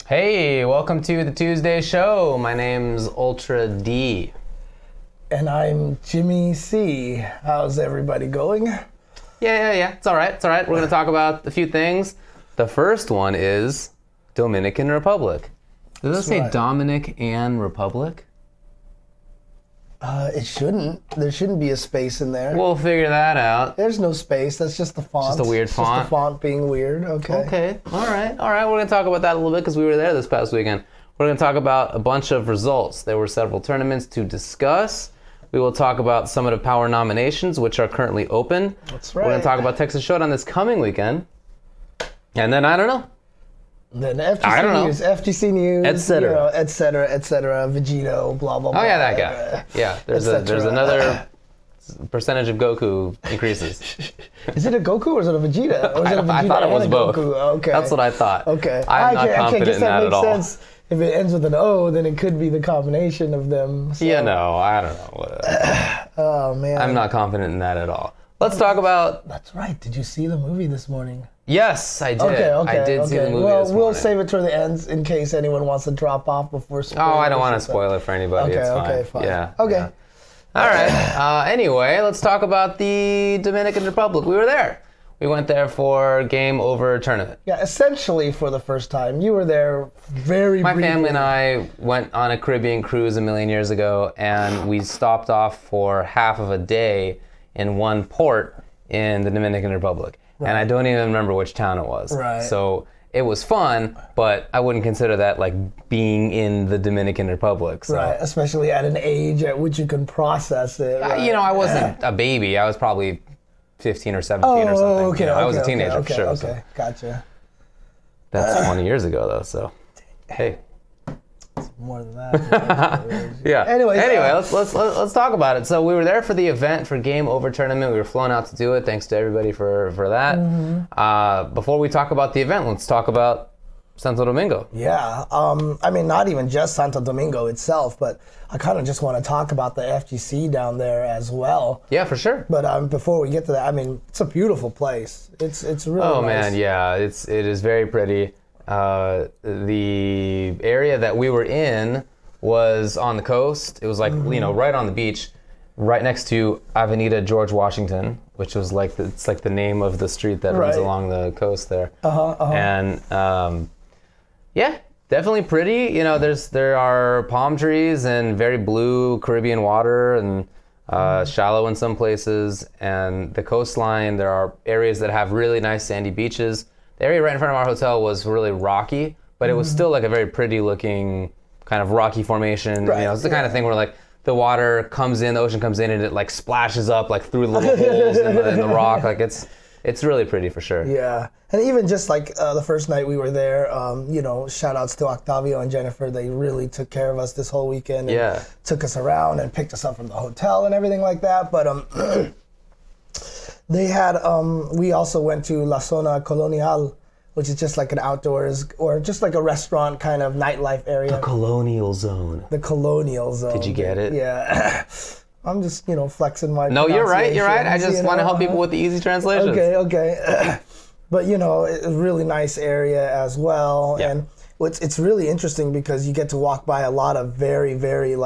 Hey, welcome to the Tuesday show. My name's Ultra D. And I'm Jimmy C. How's everybody going? Yeah. It's all right. We're going to talk about a few things. The first one is Dominican Republic. Does it say right. Dominican Republic? It shouldn't. There shouldn't be a space in there. We'll figure that out. There's no space. That's just the font. Just a weird font. Just the font being weird. Okay. All right. We're going to talk about that a little bit because we were there this past weekend. We're going to talk about a bunch of results. There were several tournaments to discuss. We will talk about some of the Power nominations, which are currently open. That's right. We're going to talk about Texas Showdown this coming weekend. And then, I don't know. Then FGC News, et cetera, Vegito, blah, blah, blah. Oh, yeah, that guy. Yeah, there's another percentage of Goku increases. Is it a Goku or is it a Vegeta? Or is it a Vegeta I thought it was both. Goku? Okay. That's what I thought. Okay. I'm not confident in that at all. Sense. If it ends with an O, then it could be the combination of them. So. Yeah, no, I don't know. Oh, man. I'm not confident in that at all. Let's talk about... That's right. Did you see the movie this morning? Yes, I did. Okay. I did see the movie this morning. We'll save it for the ends in case anyone wants to drop off before spoilers. Oh, I don't want to spoil it for anybody. Okay, It's fine. Yeah. Okay. Yeah. All right. Anyway, let's talk about the Dominican Republic. We were there. We went there for Game Over tournament. Yeah, essentially for the first time. You were there very briefly. My family and I went on a Caribbean cruise a million years ago, and we stopped off for half of a day in one port in the Dominican Republic. Right. And I don't even remember which town it was. Right. So it was fun, but I wouldn't consider that like being in the Dominican Republic. So. Right, especially at an age at which you can process it. Right? You know, I wasn't a baby. I was probably 15 or 17 or something. Okay, I was a teenager for sure. Okay, so. Gotcha. That's 20 years ago though, so hey. More than that. Yeah. Anyway, let's talk about it. So we were there for the event for Game Over tournament. We were flown out to do it. Thanks to everybody for that. Mm-hmm. Before we talk about the event, let's talk about Santo Domingo. Yeah. I mean, not even just Santo Domingo itself, but I kind of just want to talk about the FGC down there as well. Yeah, for sure. But before we get to that, I mean, it's a beautiful place. It's really nice. Oh man, yeah. It is very pretty. The area that we were in was on the coast. It was like, right on the beach, right next to Avenida George Washington, which was like it's like the name of the street that runs along the coast there. And yeah, definitely pretty. You know, there are palm trees and very blue Caribbean water and shallow in some places. And the coastline, there are areas that have really nice sandy beaches. The area right in front of our hotel was really rocky, but it was still like a very pretty looking kind of rocky formation. Right. You know, it's the kind of thing where like the water comes in, the ocean comes in, and it like splashes up like through little holes in the rock. Like it's really pretty for sure. Yeah, and even just like the first night we were there, shout outs to Octavio and Jennifer. They really took care of us this whole weekend. And took us around and picked us up from the hotel and everything like that. But they had, we also went to La Zona Colonial, which is just like an outdoors, or just like a restaurant kind of nightlife area. The colonial zone. The colonial zone. Did you get it? Yeah. I'm just, flexing my No, you're right. I just want to help people with the easy translations. Okay. But, it's a really nice area as well. Yeah. And it's really interesting because you get to walk by a lot of very, very,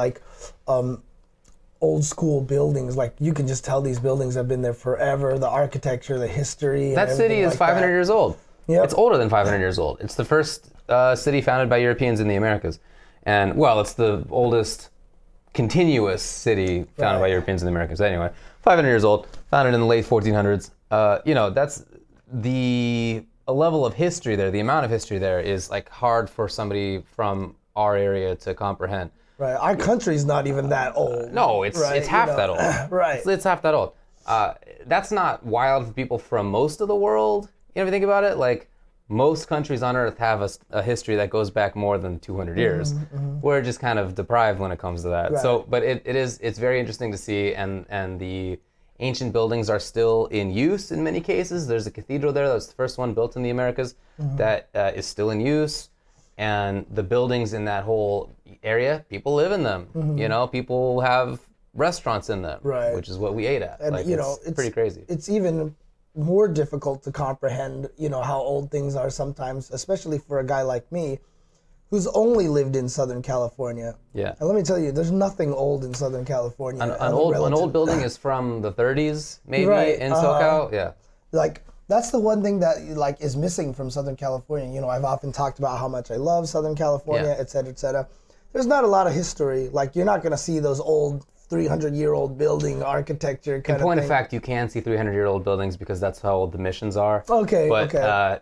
old school buildings. Like you can just tell these buildings have been there forever. The architecture, the history. That city is 500 years old. Yep. It's older than 500 years old. It's the first city founded by Europeans in the Americas. And it's the oldest continuous city founded by Europeans in the Americas. Anyway, 500 years old, founded in the late 1400s. That's a level of history there. The amount of history there is like hard for somebody from our area to comprehend. Right, our country's not even that old. No, it's half that old. Right. It's half that old. That's not wild for people from most of the world. You know, if you think about it, like most countries on Earth have a history that goes back more than 200 years. We're just kind of deprived when it comes to that. Right. So, but it's very interesting to see, and the ancient buildings are still in use in many cases. There's a cathedral there that was the first one built in the Americas that is still in use. And the buildings in that whole area, people live in them. People have restaurants in them, which is what we ate at. And it's pretty crazy. It's even more difficult to comprehend, how old things are sometimes, especially for a guy like me, who's only lived in Southern California. Yeah. And let me tell you, there's nothing old in Southern California. An old building is from the 30s, maybe, in SoCal. Yeah. Like, that's the one thing that like is missing from Southern California. You know, I've often talked about how much I love Southern California, et cetera, et cetera. There's not a lot of history. Like, you're not going to see those old 300-year-old building architecture kind of thing. In point of fact, you can see 300-year-old buildings because that's how old the missions are. Okay, but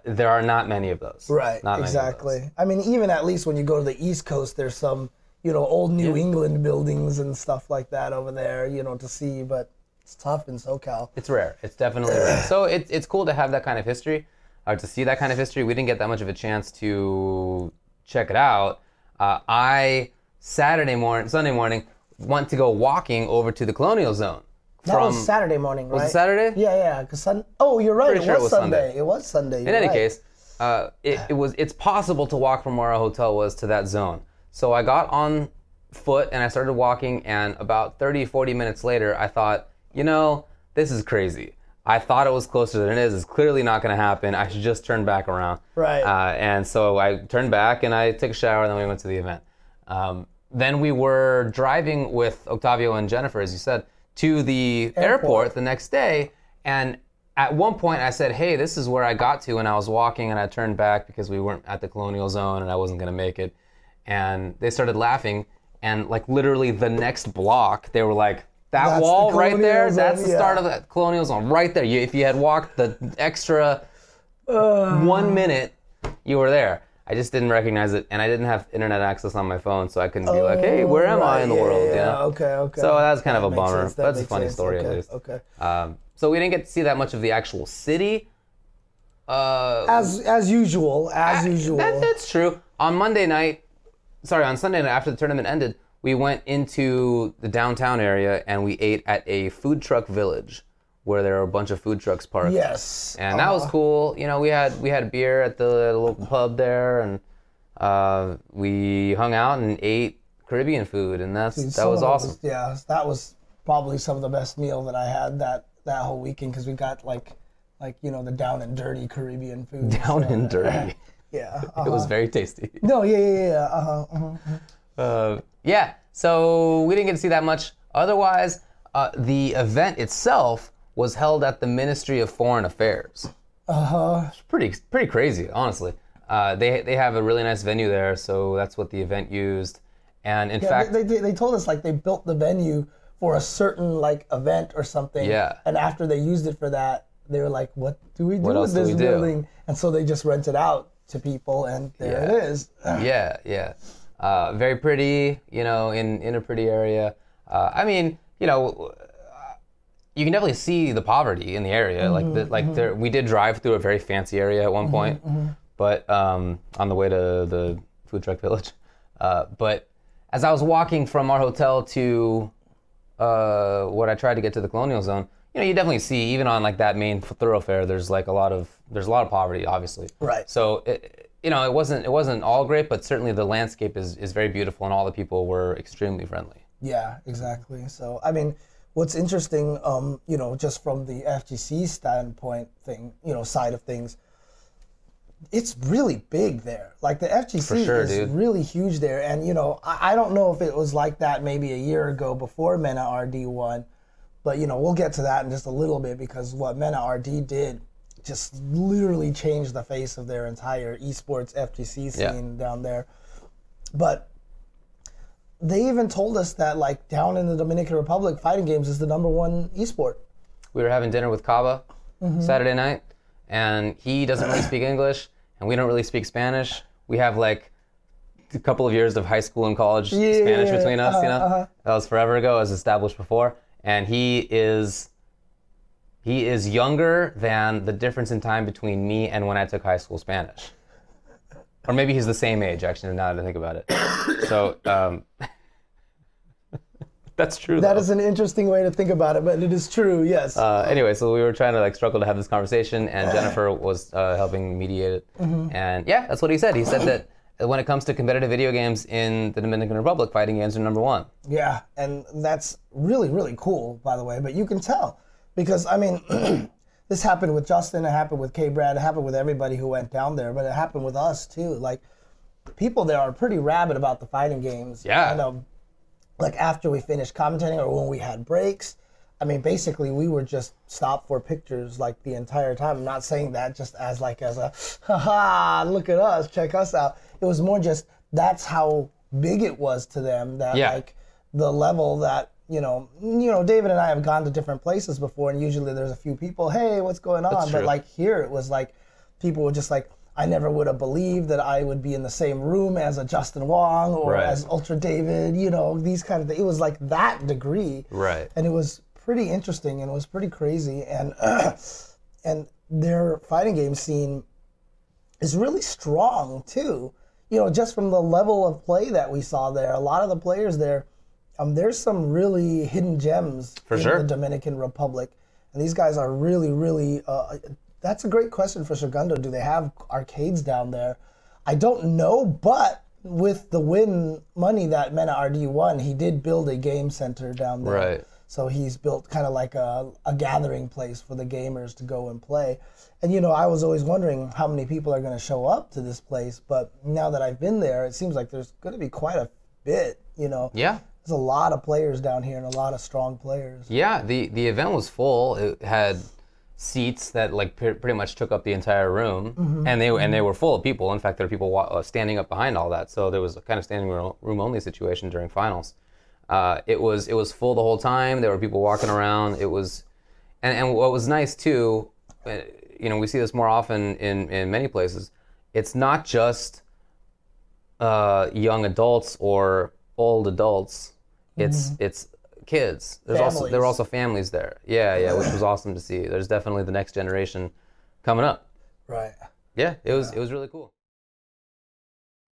there are not many of those. Right, not exactly. Many of those. I mean, even at least when you go to the East Coast, there's some, you know, old New England buildings and stuff like that over there, you know, to see, but it's tough in SoCal. It's rare. It's definitely rare. So it's cool to have that kind of history, or to see that kind of history. We didn't get that much of a chance to check it out. Sunday morning, went to go walking over to the Colonial Zone. That was Saturday morning, right? Was it Saturday? Yeah, because you're right. Pretty sure it was Sunday. It was Sunday. In any case, it's possible to walk from where our hotel was to that zone. So I got on foot and I started walking, and about 30, 40 minutes later, I thought, you know, this is crazy. I thought it was closer than it is. It's clearly not going to happen. I should just turn back around. Right. And so I turned back and I took a shower, and then we went to the event. Then we were driving with Octavio and Jennifer, as you said, to the airport the next day. And at one point I said, hey, this is where I got to, and I was walking and I turned back because we weren't at the Colonial Zone and I wasn't going to make it. And they started laughing, and like literally the next block, they were like, that's wall right there, that's the start of the Colonial Zone, right there. If you had walked the extra 1 minute, you were there. I just didn't recognize it, and I didn't have internet access on my phone, so I couldn't be like, hey, where am I in the world? You know? Okay. So that was kind of a bummer. But that's a funny story, at least. Okay. So we didn't get to see that much of the actual city. As usual. That's true. On Sunday night after the tournament ended, we went into the downtown area and we ate at a food truck village where there are a bunch of food trucks parked. Yes. And that was cool. You know, we had beer at the local pub there, and we hung out and ate Caribbean food, and that was awesome. That was probably some of the best meal that I had that whole weekend, because we got like you know, the down and dirty Caribbean food. Down and dirty. Yeah. It was very tasty. No, yeah. Yeah, so we didn't get to see that much. Otherwise, the event itself was held at the Ministry of Foreign Affairs. It's pretty crazy, honestly. They have a really nice venue there, so that's what the event used. And in fact, they told us like they built the venue for a certain like event or something. Yeah. And after they used it for that, they were like, "What do we do with this building?" And so they just rent it out to people, and there it is. Yeah. Very pretty, you know, in a pretty area. I mean, you know, you can definitely see the poverty in the area. We did drive through a very fancy area at one point, but on the way to the food truck village. But as I was walking from our hotel to what I tried to get to the Colonial Zone, you know, you definitely see, even on like that main thoroughfare, there's a lot of poverty, obviously. Right. So you know, it wasn't all great, but certainly the landscape is very beautiful, and all the people were extremely friendly. Yeah, exactly. So, I mean, what's interesting, you know, just from the FGC standpoint side of things, it's really big there. Like, the FGC is really huge there. And, you know, I don't know if it was like that maybe a year ago before MENA RD won, but, you know, we'll get to that in just a little bit, because what MENA RD did just literally changed the face of their entire esports FGC scene down there. But they even told us that, like, down in the Dominican Republic, fighting games is the #1 esport. We were having dinner with Kaba Saturday night, and he doesn't really speak English, and we don't really speak Spanish. We have, like, a couple of years of high school and college Spanish between us, you know? That was forever ago, as established before. And he is younger than the difference in time between me and when I took high school Spanish. Or maybe he's the same age, actually, now that I think about it. So, that's true, That is an interesting way to think about it, but it is true, yes. Anyway, so we were trying to, like, struggle to have this conversation, and Jennifer was helping mediate it. And yeah, that's what he said. He said that when it comes to competitive video games in the Dominican Republic, fighting games are #1. Yeah, and that's really, really cool, by the way. But you can tell, because, I mean, this happened with Justin, it happened with K-Brad, it happened with everybody who went down there, but it happened with us, too. Like, people there are pretty rabid about the fighting games. Yeah. And, like after we finished commentating or when we had breaks, I mean, basically we were just stopped for pictures like the entire time. I'm not saying that just as a, haha, look at us, check us out. It was more just, that's how big it was to them, that like the level that, you know, David and I have gone to different places before, and usually there's a few people, hey, what's going on? But like here, it was like, people were just like, I never would have believed that I would be in the same room as a Justin Wong or as Ultra David, you know, these kind of things. It was like that degree. Right. And it was pretty interesting and it was pretty crazy. And and their fighting game scene is really strong too. You know, just from the level of play that we saw there, a lot of the players there, there's some really hidden gems in the Dominican Republic. And these guys are really, really... that's a great question for Segundo. Do they have arcades down there? I don't know, but with the win money that Mena RD won, he did build a game center down there. Right. So he's built kind of like a gathering place for the gamers to go and play. And, you know, I was always wondering how many people are going to show up to this place. But now that I've been there, it seems like there's going to be quite a bit, you know. Yeah. There's a lot of players down here and a lot of strong players. Yeah, the event was full. It had seats that like pretty much took up the entire room, and they were full of people. In fact, there were people standing up behind all that, so there was a kind of standing room only situation during finals. It was full the whole time. There were people walking around. It was, and what was nice too, you know, we see this more often in many places. It's not just young adults or old adults. It's kids. There were also families there. Yeah, which was awesome to see. There's definitely the next generation coming up. Right. Yeah, it was really cool.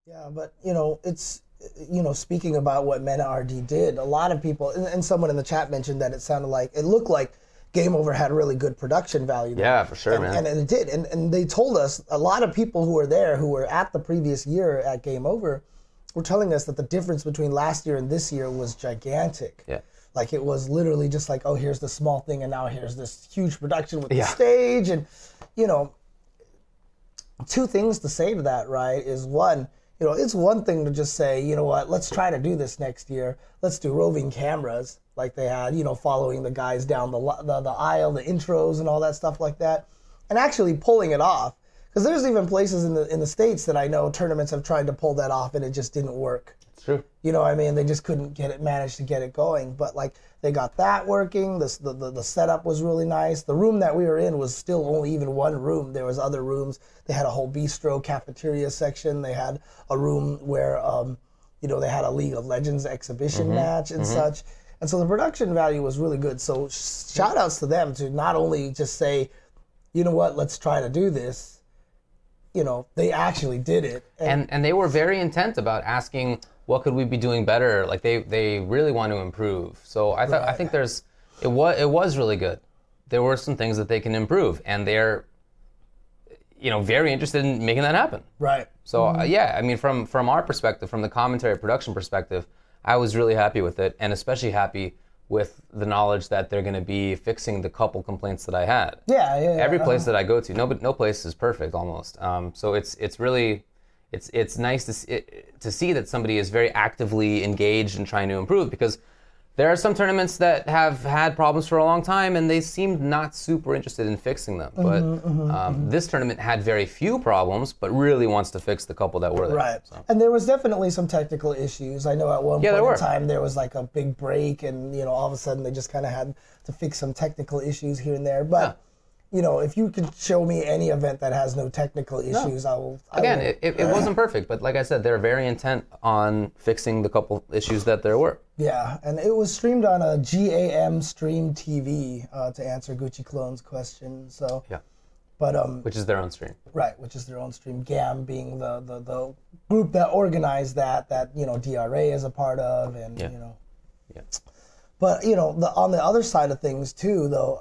Yeah, but you know, it's, you know, speaking about what Mena RD did, a lot of people, and someone in the chat mentioned that it looked like Game Over had really good production value there. Yeah, for sure, man. And it did. And they told us, a lot of people who were there, who were at the previous year at Game Over, were telling us that the difference between last year and this year was gigantic. Yeah. Like it was literally just like, oh, here's the small thing, and now here's this huge production with the stage. And, you know, two things to say to that, right, is one, you know, it's one thing to just say, you know what, let's try to do this next year. Let's do roving cameras like they had, you know, following the guys down the aisle, the intros and all that stuff like that, and actually pulling it off. Because there's even places in the States that I know tournaments have tried to pull that off and it just didn't work. It's true. You know what I mean? They just couldn't manage to get it going. But like they got that working. The setup was really nice. The room that we were in was still only even one room. There was other rooms. They had a whole bistro cafeteria section. They had a room where you know, they had a League of Legends exhibition match and such. And so the production value was really good. So shout outs to them to not only just say, you know what, let's try to do this. You know, they actually did it. And they were very intent about asking, what could we be doing better? Like they really want to improve. So I think it was really good. There were some things that they can improve, and they're, you know, very interested in making that happen. Right. So yeah, I mean, from our perspective, from the commentary production perspective, I was really happy with it, and especially happy with the knowledge that they're going to be fixing the couple complaints that I had. Yeah. Every place that I go to, no place is perfect almost. So it's really, it's nice to see that somebody is very actively engaged in trying to improve, because there are some tournaments that have had problems for a long time and they seemed not super interested in fixing them. But this tournament had very few problems, but really wants to fix the couple that were there. Right. So. And there was definitely some technical issues. I know at one point in time there was like a big break, and you know, all of a sudden they just kind of had to fix some technical issues here and there. But you know, if you could show me any event that has no technical issues, I will. It wasn't perfect, but like I said, they're very intent on fixing the couple issues that there were. Yeah, and it was streamed on a GAM Stream TV to answer Gucci Clone's question. So yeah, but which is their own stream. Right, which is their own stream. GAM being the group that organized that you know, DRA is a part of, and you know. Yeah. But you know, on the other side of things too, though.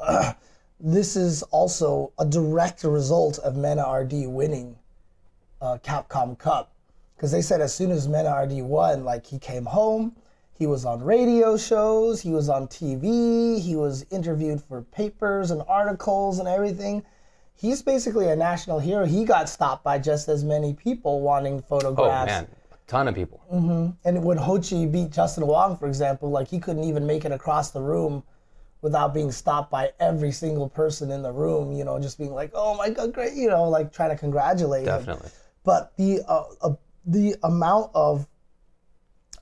This is also a direct result of Mena RD winning Capcom Cup. Because they said as soon as Mena RD won, like, he came home, he was on radio shows, he was on TV, he was interviewed for papers and articles and everything. he's basically a national hero. He got stopped by just as many people wanting photographs. Oh man, a ton of people. And when Ho Chi beat Justin Wong, for example, like he couldn't even make it across the room without being stopped by every single person in the room, you know, just being like, oh my God, great, you know, like trying to congratulate him. But the amount of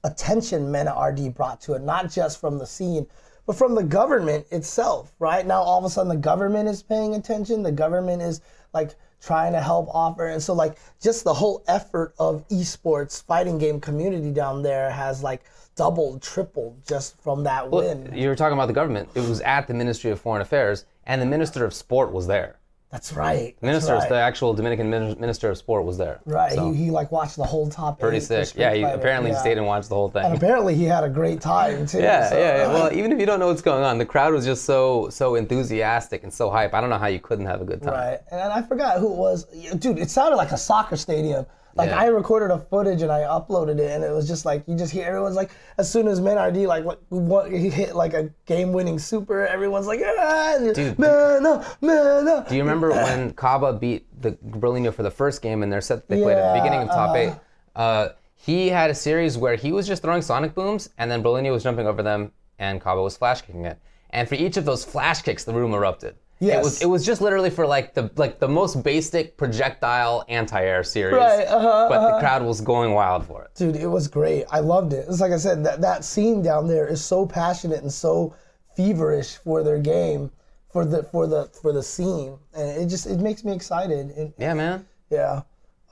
attention Mena RD brought to it, not just from the scene, but from the government itself, right? Now all of a sudden the government is paying attention, the government is like trying to help offer, and so like just the whole effort of esports fighting game community down there has like doubled, tripled just from that win. You were talking about the government. It was at the Ministry of Foreign Affairs, and the Minister of Sport was there. That's right. The actual Dominican Minister of Sport was there. Right. So. He like watched the whole top. Pretty sick. Yeah. He apparently stayed and watched the whole thing. And apparently he had a great time too. Yeah. Well, even if you don't know what's going on, the crowd was just so enthusiastic and so hype. I don't know how you couldn't have a good time. Right. And I forgot who it was. Dude, it sounded like a soccer stadium. Like I recorded a footage and I uploaded it, and it was just like you just hear everyone's like, as soon as Men RD he hit like a game-winning super, everyone's like, dude, Mena. Do you remember when Kaba beat the Berlino for the first game and they played at the beginning of top 8? He had a series where he was just throwing sonic booms, and then Berlino was jumping over them, and Kaba was flash kicking it. And for each of those flash kicks, the room erupted. Yes. It was just literally for like the most basic projectile anti-air series, but the crowd was going wild for it. Dude, it was great. I loved it. It's like I said, that scene down there is so passionate and so feverish for their game, for the scene, and it makes me excited. Yeah, man. Yeah,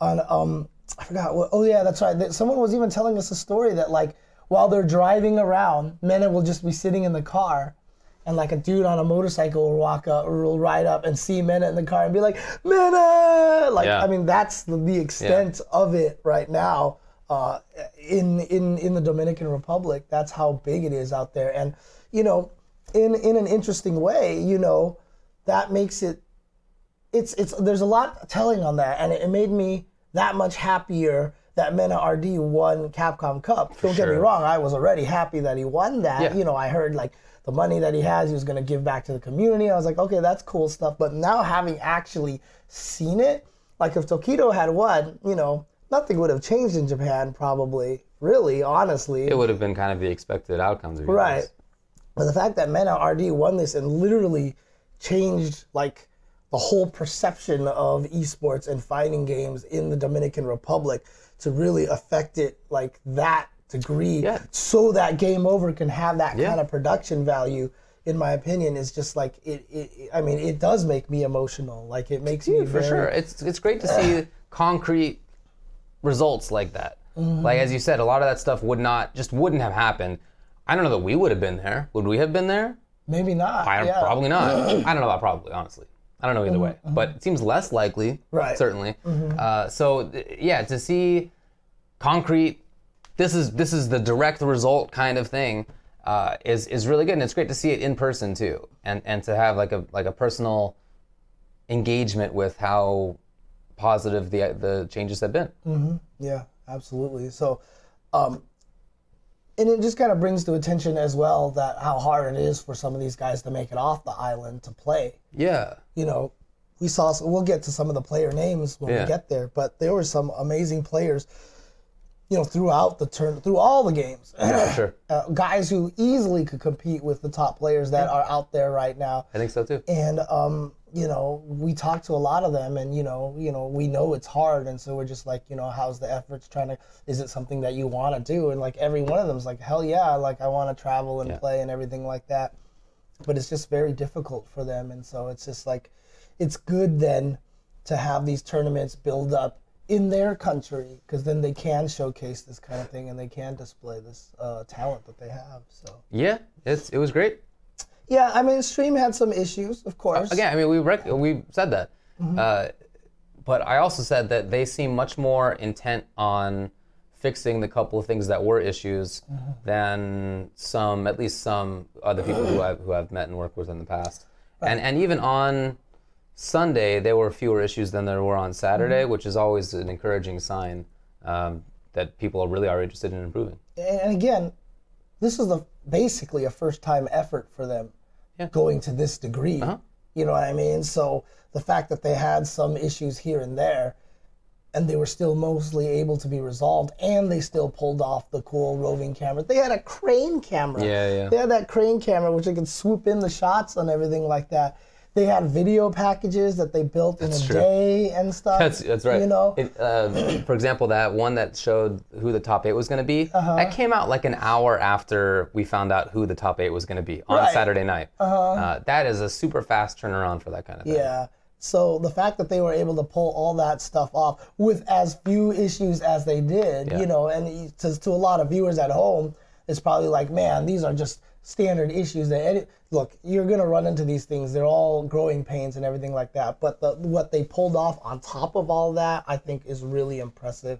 on I forgot what. Oh yeah, that's right. Someone was even telling us a story that like while they're driving around, Mena will just be sitting in the car. And like a dude on a motorcycle will walk up or will ride up and see Mena in the car and be like, Mena! Like, I mean, that's the extent of it right now in the Dominican Republic. That's how big it is out there. And, you know, in an interesting way, you know, that makes there's a lot telling on that. And it made me that much happier that Mena RD won Capcom Cup. Don't get me wrong, I was already happy that he won that. Yeah. You know, I heard like, the money that he has, he was going to give back to the community. I was like, okay, that's cool stuff. But now having actually seen it, like if Tokido had won, you know, nothing would have changed in Japan probably, really, honestly. It would have been kind of the expected outcomes. Right. But the fact that Mena RD won this and literally changed like the whole perception of esports and fighting games in the Dominican Republic to really affect it like that degree, so that Game Over can have that kind of production value, in my opinion, is just like I mean, it does make me emotional. Like it makes me for sure. It's great to see concrete results like that. Like as you said, a lot of that stuff wouldn't have happened. I don't know that we would have been there. Would we have been there? Maybe not. Probably not. I don't know about probably, honestly. I don't know either way. But it seems less likely, certainly. So yeah, to see concrete. This is the direct result kind of thing is really good, and it's great to see it in person too, and to have like a personal engagement with how positive the changes have been. Yeah, absolutely. So, and it just kind of brings to attention as well that how hard it is for some of these guys to make it off the island to play. Yeah. You know, we'll get to some of the player names when we get there, but there were some amazing players. You know, through all the games. Yeah, sure. Guys who easily could compete with the top players that are out there right now. I think so too. And you know, we talked to a lot of them, and you know, we know it's hard, and so we're just like, you know, how's the efforts is it something that you want to do? And like every one of them's like, hell yeah, like I want to travel and play and everything like that. But it's just very difficult for them, and so it's just like, it's good then to have these tournaments build up in their country, because then they can showcase this kind of thing and they can display this talent that they have. So yeah, it was great. Yeah, I mean, stream had some issues, of course. Again, I mean, we said that, but I also said that they seem much more intent on fixing the couple of things that were issues than at least some other people who I've met and worked with in the past, and even on Sunday, there were fewer issues than there were on Saturday, which is always an encouraging sign that people really are interested in improving. And again, this is basically a first-time effort for them going to this degree. You know what I mean? So the fact that they had some issues here and there, and they were still mostly able to be resolved, and they still pulled off the cool roving camera. They had a crane camera. Yeah. They had that crane camera, which they could swoop in the shots and everything like that. They had video packages that they built in a day and stuff. That's right. You know? For example, that one that showed who the top 8 was going to be, that came out like an hour after we found out who the top 8 was going to be on Saturday night. That is a super fast turnaround for that kind of thing. Yeah. So the fact that they were able to pull all that stuff off with as few issues as they did, you know, and to a lot of viewers at home, it's probably like, man, these are just standard issues. Look, you're going to run into these things. They're all growing pains and everything like that. But what they pulled off on top of all that, I think, is really impressive.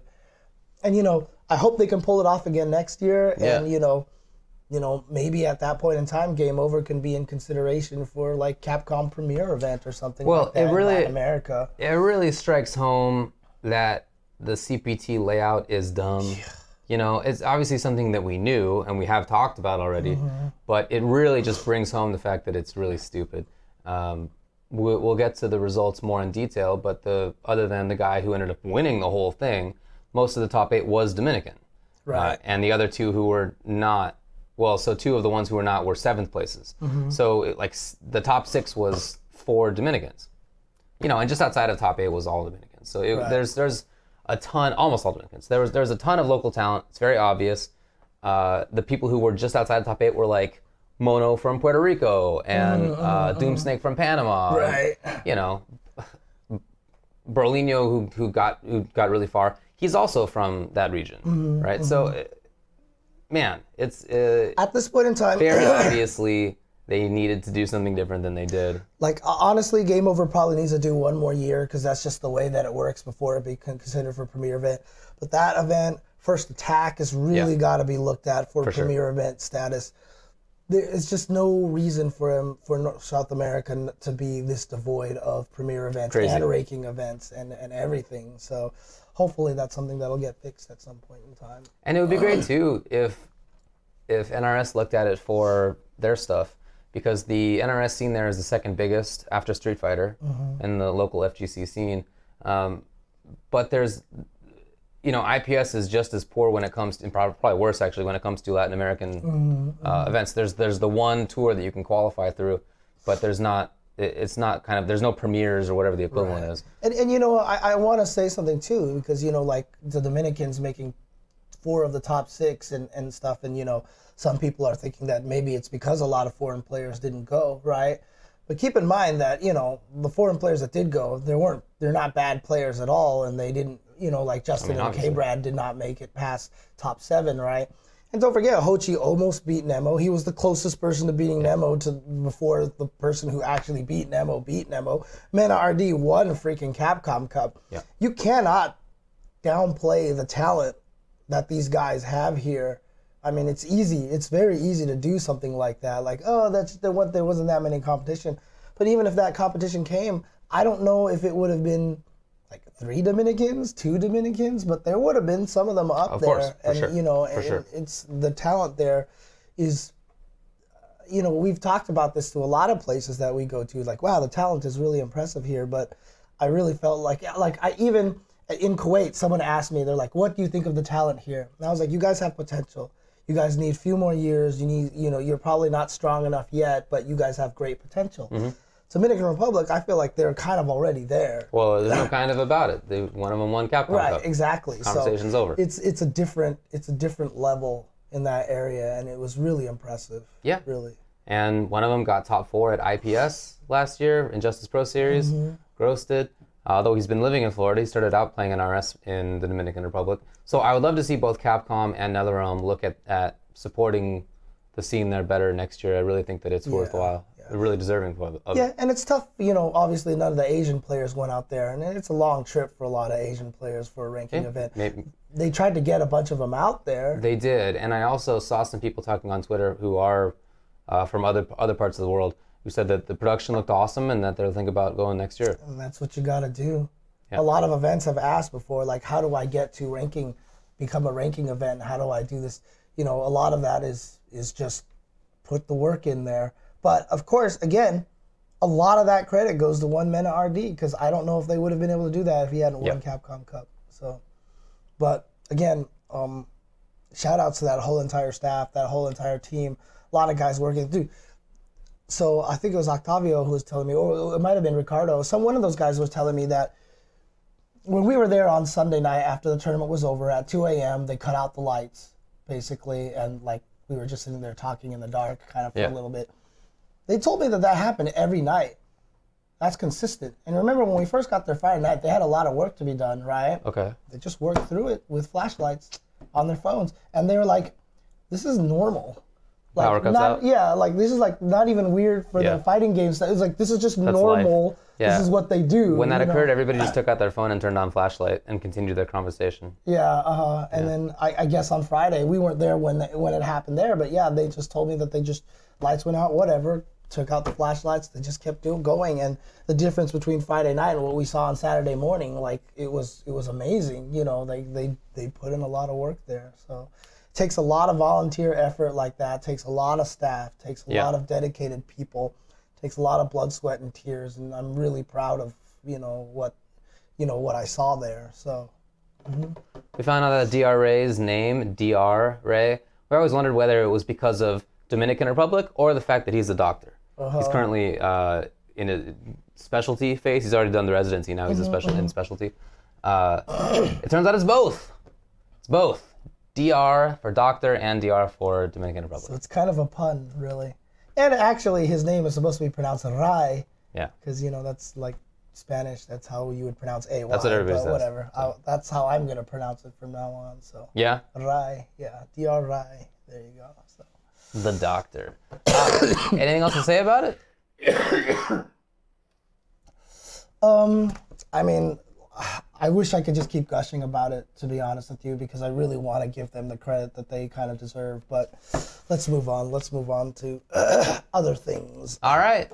And, you know, I hope they can pull it off again next year. Yeah. And, you know, maybe at that point in time, Game Over can be in consideration for like Capcom Premiere event or something like that in Latin America. It really strikes home that the CPT layout is dumb. Yeah. You know, it's obviously something that we knew and we have talked about already, but it really just brings home the fact that it's really stupid. We'll get to the results more in detail, but other than the guy who ended up winning the whole thing, most of the top 8 was Dominican. Right. And the other 2 who were not, well, so 2 of the ones who were not were 7th places. So the top 6 was 4 Dominicans. You know, and just outside of top 8 was all Dominicans. So there's a ton, almost all Dominicans. There's a ton of local talent. It's very obvious. The people who were just outside the top 8 were like Mono from Puerto Rico and Doomsnake from Panama. Right. And, you know, Berlino who got really far. He's also from that region, right? So, man, it's at this point in time, very obviously they needed to do something different than they did. Like, honestly, Game Over probably needs to do one more year because that's just the way that it works before it be considered for Premier event. But that event, First Attack, has really got to be looked at for Premier event status. There's just no reason for South America to be this devoid of Premier events and ranking events and everything. So hopefully that's something that'll get fixed at some point in time. And it would be great, too, if NRS looked at it for their stuff. Because the NRS scene there is the second biggest after Street Fighter in the local FGC scene. But there's, you know, IPS is just as poor when it comes to, and probably worse actually, when it comes to Latin American events. There's the one tour that you can qualify through, but there's not no premieres or whatever the equivalent is. And you know, I want to say something too, because, you know, like the Dominicans making 4 of the top 6 and stuff, and, you know, some people are thinking that maybe it's because a lot of foreign players didn't go, right? But keep in mind that, you know, the foreign players that did go, they're not bad players at all, and they didn't, you know, like Justin and K-Brad did not make it past top 7, right? And don't forget, Hochi almost beat Nemo. He was the closest person to beating Nemo before the person who actually beat Nemo beat Nemo. Mena RD won freaking Capcom Cup. Yeah. You cannot downplay the talent that these guys have here. I mean, it's easy. It's very easy to do something like that. Like, oh, there wasn't that many competition. But even if that competition came, I don't know if it would have been like 3 Dominicans, 2 Dominicans, but there would have been some of them up there. Course, for sure. You know, it's the talent there is, you know, we've talked about this to a lot of places that we go to. Like, wow, the talent is really impressive here. But I really felt like I even in Kuwait, someone asked me, they're like, what do you think of the talent here? And I was like, you guys have potential. You guys need a few more years. You're probably not strong enough yet, but you guys have great potential. Dominican Republic, I feel like they're kind of already there. Well, there's no kind of about it. One of them won Capcom Cup. Right, exactly. Conversation's over. It's a different level in that area, and it was really impressive. Yeah, really. And one of them got top 4 at IPS last year, Injustice Pro Series. Gross did. Although he's been living in Florida, he started out playing NRS in the Dominican Republic. So I would love to see both Capcom and NetherRealm look at supporting the scene there better next year. I really think that it's worthwhile. They're really deserving of it. Yeah, and it's tough. You know, obviously none of the Asian players went out there, and it's a long trip for a lot of Asian players for a ranking event. Maybe. They tried to get a bunch of them out there. They did, and I also saw some people talking on Twitter who are from other parts of the world who said that the production looked awesome and that they're thinking about going next year. And that's what you got to do. Yeah. A lot of events have asked before, like, how do I get to ranking, become a ranking event? How do I do this? You know, a lot of that is just put the work in there. But, of course, again, a lot of that credit goes to One Mena RD, because I don't know if they would have been able to do that if he hadn't won Capcom Cup. So, but again, shout outs to that whole entire staff, that whole entire team. A lot of guys working. Dude, so I think it was Octavio who was telling me, or it might have been Ricardo. One of those guys was telling me that when we were there on Sunday night after the tournament was over at 2 a.m., they cut out the lights, basically, and like we were just sitting there talking in the dark kind of for a little bit. They told me that happened every night. That's consistent. And remember, when we first got there Friday night, they had a lot of work to be done, right? Okay. They just worked through it with flashlights on their phones. And they were like, this is normal. Like, power cuts out? Yeah, like this is like not even weird for the fighting games. It's like, this is just normal. Life. Yeah. This is what they do. When that occurred, everybody just took out their phone and turned on flashlight and continued their conversation. Yeah, and then I guess on Friday, we weren't there when it happened there, but yeah, they just told me that they just, lights went out, whatever, took out the flashlights, they just kept going, and the difference between Friday night and what we saw on Saturday morning, like, it was amazing. You know, they put in a lot of work there, so. It takes a lot of volunteer effort like that, takes a lot of staff, takes a lot of dedicated people, takes a lot of blood, sweat, and tears, and I'm really proud of what I saw there. So we found out that DR Ray's name, DR Ray, we always wondered whether it was because of Dominican Republic or the fact that he's a doctor. He's currently in a specialty phase. He's already done the residency. Now he's in specialty. It turns out it's both. It's both. DR for doctor and DR for Dominican Republic. So it's kind of a pun, really. And actually, his name is supposed to be pronounced Ray. Yeah. Because, that's like Spanish. That's how you would pronounce AY. That's what everybody says. Whatever. So. That's how I'm going to pronounce it from now on. So. Yeah? Ray. Yeah. DR Ray. There you go. So. The doctor. Anything else to say about it? I mean, I wish I could just keep gushing about it, to be honest with you, because I really want to give them the credit that they kind of deserve. But let's move on. Let's move on to other things. All right.